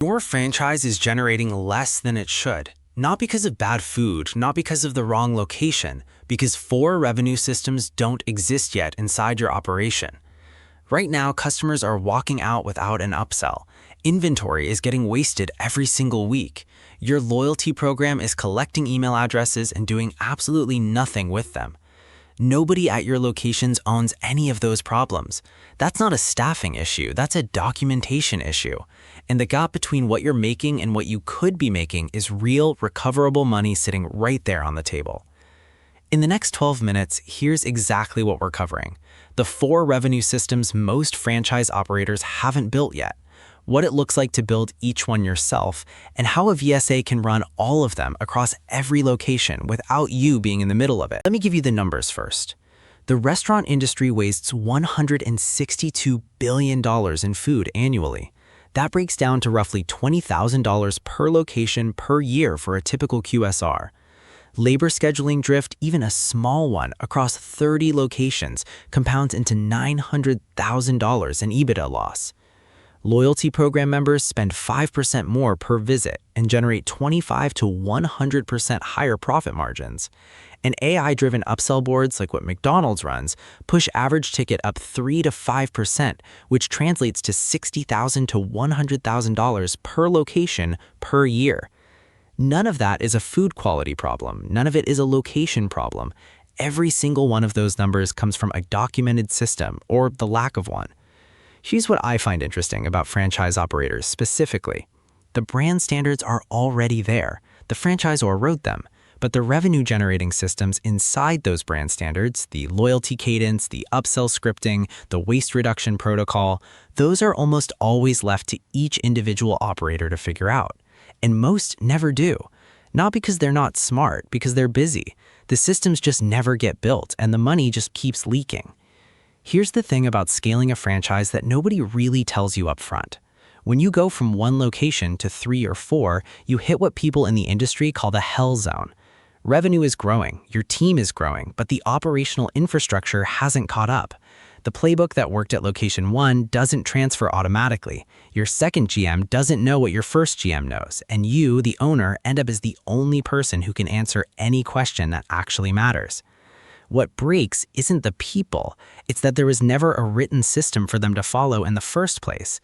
Your franchise is generating less than it should, not because of bad food, not because of the wrong location, because 4 revenue systems don't exist yet inside your operation. Right now, customers are walking out without an upsell. Inventory is getting wasted every single week. Your loyalty program is collecting email addresses and doing absolutely nothing with them. Nobody at your locations owns any of those problems. That's not a staffing issue, that's a documentation issue. And the gap between what you're making and what you could be making is real, recoverable money sitting right there on the table. In the next 12 minutes, here's exactly what we're covering. The 4 revenue systems most franchise operators haven't built yet, what it looks like to build each one yourself, and how a VSA can run all of them across every location without you being in the middle of it. Let me give you the numbers first. The restaurant industry wastes $162 billion in food annually. That breaks down to roughly $20,000 per location per year for a typical QSR. Labor scheduling drift, even a small one across 30 locations, compounds into $900,000 in EBITDA loss. Loyalty program members spend 5% more per visit and generate 25 to 100% higher profit margins. And AI-driven upsell boards like what McDonald's runs push average ticket up 3 to 5%, which translates to $60,000 to $100,000 per location per year. None of that is a food quality problem. None of it is a location problem. Every single one of those numbers comes from a documented system or the lack of one. Here's what I find interesting about franchise operators specifically. The brand standards are already there. The franchisor wrote them. But the revenue-generating systems inside those brand standards, the loyalty cadence, the upsell scripting, the waste reduction protocol, those are almost always left to each individual operator to figure out. And most never do. Not because they're not smart, because they're busy. The systems just never get built, and the money just keeps leaking. Here's the thing about scaling a franchise that nobody really tells you up front. When you go from 1 location to 3 or 4, you hit what people in the industry call the hell zone. Revenue is growing, your team is growing, but the operational infrastructure hasn't caught up. The playbook that worked at location 1 doesn't transfer automatically. Your second GM doesn't know what your first GM knows, and you, the owner, end up as the only person who can answer any question that actually matters. What breaks isn't the people, it's that there was never a written system for them to follow in the first place.